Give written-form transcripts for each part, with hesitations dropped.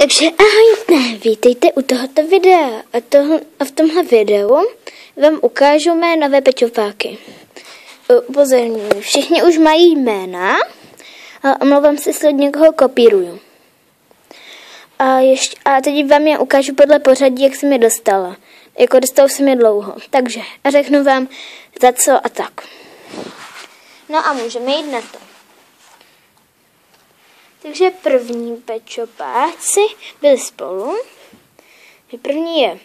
Takže ahoj, vítejte u tohoto videa a v tomhle videu vám ukážu mé nové pečopáky. Upozorňuji, všichni už mají jména, ale omlouvám se, jestli od někoho kopíruju. A teď vám je ukážu podle pořadí, jak jsem je dostala. Jako dostala jsem je dlouho. Takže a řeknu vám za co a tak. No a můžeme jít na to. Takže první pečopáci byli spolu. První je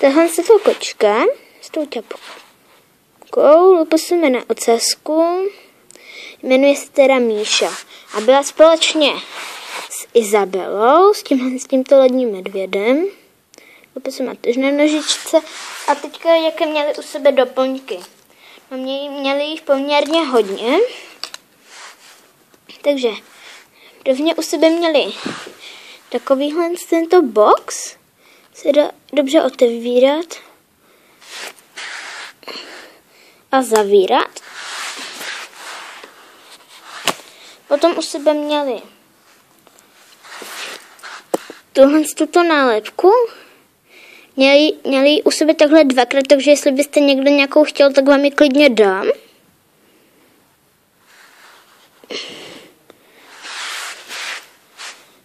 tahle to kočka s tou ťapkou. Luposíme na ocasku. Jmenuje se teda Míša. A byla společně s Izabelou, s tímto ledním medvědem. Luposíme na nožičce. A teďka jaké měli u sebe doplňky. No, měli jich poměrně hodně. Takže prvně u sebe měli takovýhle tento box, se dá dobře otevírat a zavírat. Potom u sebe měli tuto nálepku. Měli ji u sebe takhle dvakrát, takže jestli byste někdo nějakou chtěl, tak vám ji klidně dám.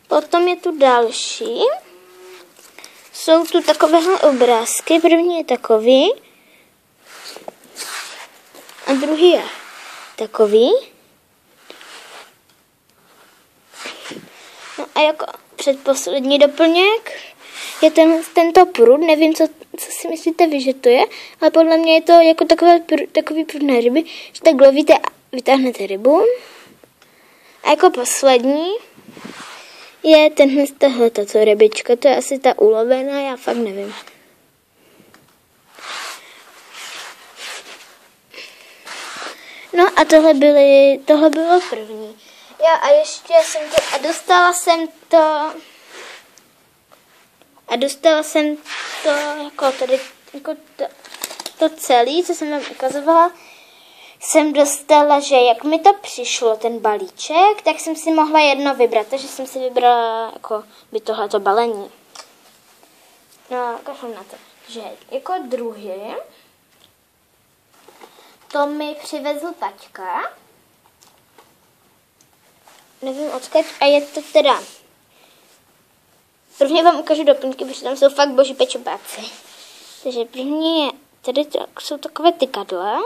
Potom je tu další. Jsou tu takovéhle obrázky. První je takový. A druhý je takový. No a jako předposlední doplněk je tento prut. Nevím, co si myslíte vy, že to je. Ale podle mě je to jako takový prut na ryby. Že tak lovíte a vytáhnete rybu. A jako poslední je tato rybička, to je asi ta ulovená, já fakt nevím. No a tohle bylo první. Já a ještě dostala jsem to jako tady, jako to celé, co jsem vám ukazovala, jsem dostala, že jak mi to přišlo, ten balíček, tak jsem si mohla jedno vybrat, takže jsem si vybrala jako by tohleto balení. No, kašlu na to, že jako druhý, to mi přivezl taťka, nevím odkud, a je to teda, prvně vám ukážu doplňky, protože tam jsou fakt boží pečopáci. Takže první je, tady jsou takové tykadla.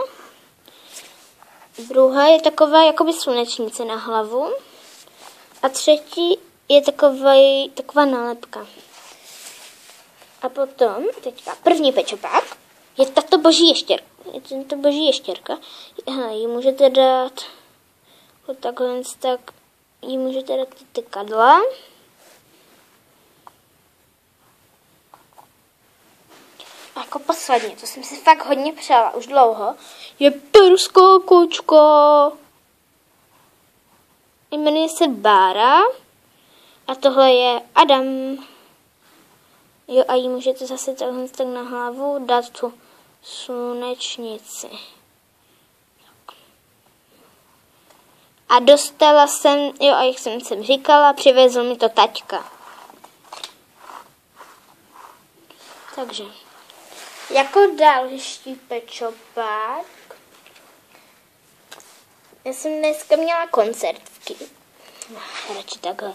Druhá je taková jakoby slunečnice na hlavu. A třetí je taková nálepka. A potom, teďka, první pečopák je tato boží ještěrka. Je tento boží ještěrka. Ji můžete dát takhle, tak ji můžete dát ty tykadla. A jako poslední, co jsem si fakt hodně přála už dlouho, je perská kočka. Jmenuje se Bára. A tohle je Adam. Jo, a jí můžete zase takhle tak na hlavu dát tu slunečnici. A dostala jsem, jo, a jak jsem říkala, přivezl mi to taťka. Takže jako další pečopák, já jsem dneska měla koncert radši takhle.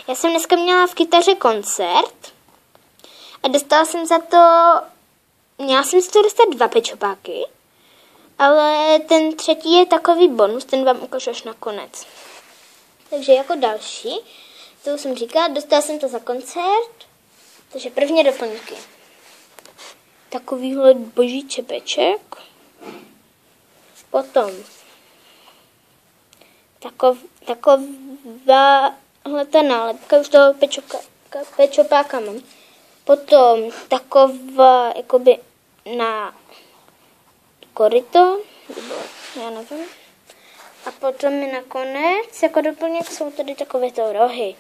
Já jsem dneska měla v kytaře koncert a dostala jsem za to, měla jsem si to dostat 2 pečopáky, ale ten třetí je takový bonus, ten vám ukážu až nakonec. Takže jako další, to už jsem říkala, dostala jsem to za koncert, takže první doplňky. Takovýhle boží čepeček. Potom taková ta nálepka, už toho pečopáka mám. Potom taková jakoby na koryto, já nevím. A potom mi nakonec jako doplněk jsou tady takovéto rohy.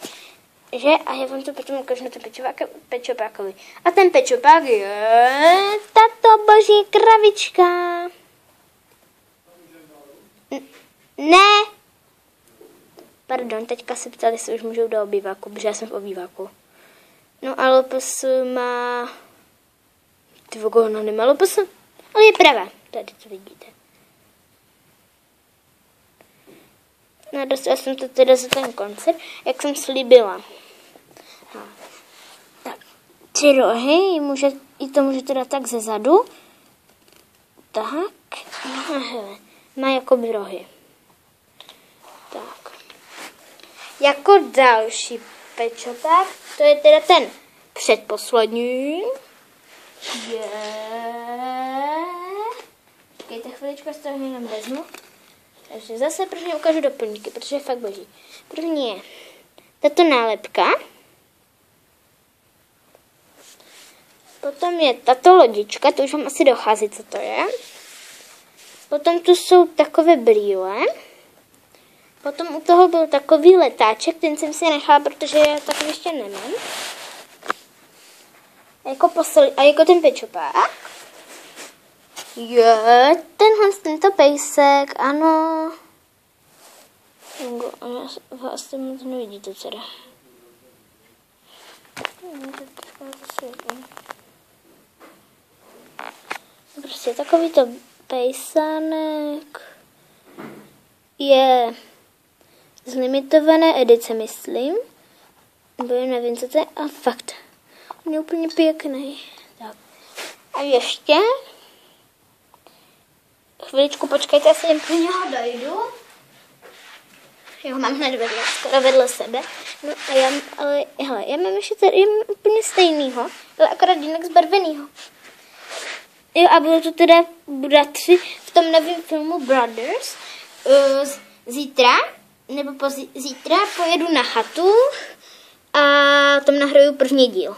Že? A já vám to potom ukážu na to pečopákovi. A ten pečopák je tato boží kravička. Ne. Pardon, teďka se ptali, jestli už můžou do obýváku, protože já jsem v obýváku. No a LPS má... Ty vogo, ona nemá LPS, ale je pravá. Tady to vidíte. No a dostala jsem to teda za ten koncert, jak jsem slíbila. No. Tak, 3 rohy, i to můžete dát tak ze zadu. Tak, no hele, má jakoby rohy. Tak. Jako další pečoták, to je teda ten předposlední. Počkejte chviličku, já si to jenom vezmu. Takže zase první ukážu doplňky, protože je fakt boží. První je tato nálepka. Potom je tato lodička, to už vám asi dochází, co to je. Potom tu jsou takové brýle. Potom u toho byl takový letáček, ten jsem si nechala, protože já takový ještě nemám. A jako ten pečopák. Je, tento pejsek, ano. Vy asi moc nevidíte teda. Prostě takovýto pejsánek je z limitované edice, myslím. Nebo nevím, co to je, a fakt. On je úplně pěkný. Tak. A ještě chviličku počkejte, já si jen pro něho dojdu. Jo, mám hned skoro vedle sebe. No a já mám ještě tady úplně stejnýho, ale akorát jinak zbarvenýho. Jo, a budou to teda bratři v tom novém filmu Brothers. Zítra pojedu na chatu a tam nahraju první díl.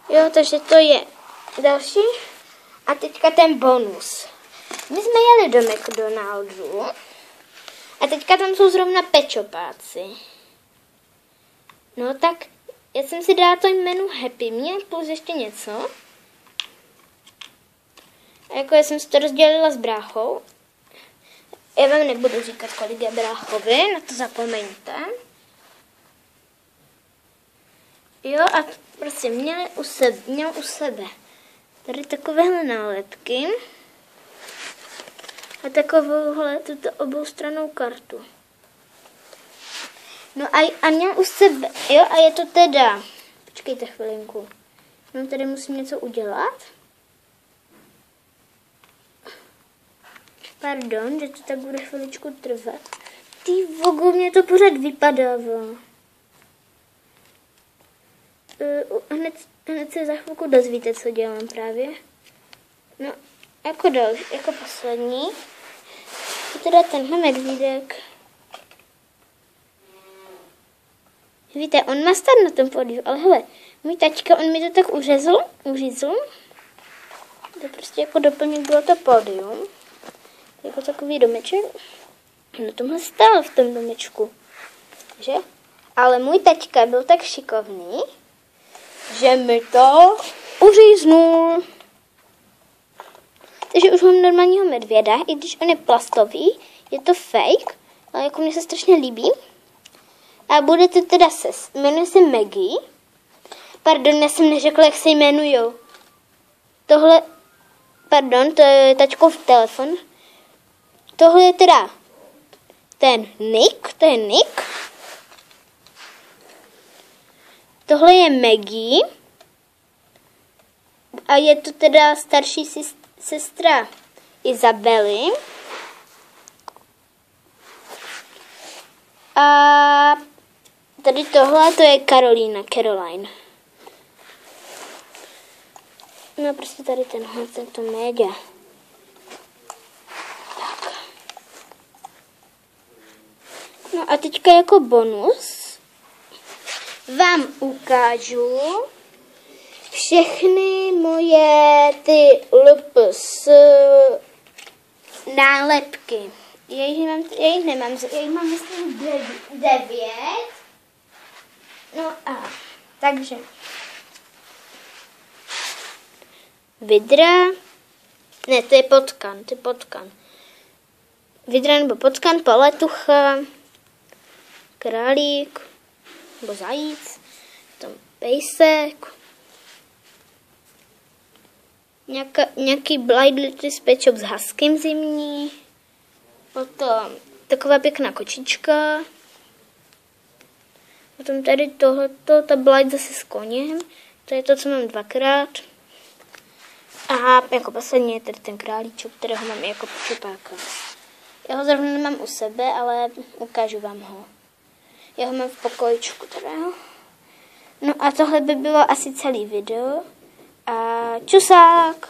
Jo, takže to je další. A teďka ten bonus. My jsme jeli do McDonaldu a teďka tam jsou zrovna pečopáci. No tak, já jsem si dala to jméno Happy Meal plus ještě něco. A jako já jsem si to rozdělila s bráchou. Já vám nebudu říkat, kolik je bráchovi, na to zapomeňte. Jo, a prostě měl u sebe tady takovéhle nálepky a takovouhle tuto oboustrannou kartu. No a měl u sebe, jo, a je to teda, počkejte chvilinku, no tady musím něco udělat. Pardon, že to tak bude chviličku trvat. Ty vogo, mě to pořád vypadává. Hned se za chvilku dozvíte, co dělám právě. No, jako poslední. Je teda tenhle medvídek. Víte, on má stát na tom pódiu, ale hele, můj tačka, on mi to tak uřízl. To prostě jako doplněk bylo to pódium. Jako takový domeček. Na tomhle stál v tom domečku. Že? Ale můj tačka byl tak šikovný, že mi to uříznul. Takže už mám normálního medvěda, i když on je plastový, je to fake, ale jako mně se strašně líbí. A bude to teda jmenuje se Maggie. Pardon, já jsem neřekla, jak se jmenujou. To je tačkův telefon. Tohle je teda to je Nick. Tohle je Maggie. A je to teda starší sestra Izabely. A tady tohle, to je Caroline. No prostě tady tento média. Tak. No a teďka jako bonus vám ukážu všechny moje ty LPS nálepky. Já jich nemám, já jich mám myslím 9. No a takže vidra, ne, to je potkan. vidra nebo potkan, paletucha, králík nebo zajíc, potom pejsek, nějaký Blind Little Pet Shop s huskym zimní, potom taková pěkná kočička, potom tady tohleto, ta Blind zase s koněm, to je to, co mám 2krát. A jako poslední je tady ten králíček, kterého mám jako čupáka. Já ho zrovna nemám u sebe, ale ukážu vám ho. Já ho mám v pokojičku teda. No a tohle by bylo asi celý video. A čusák!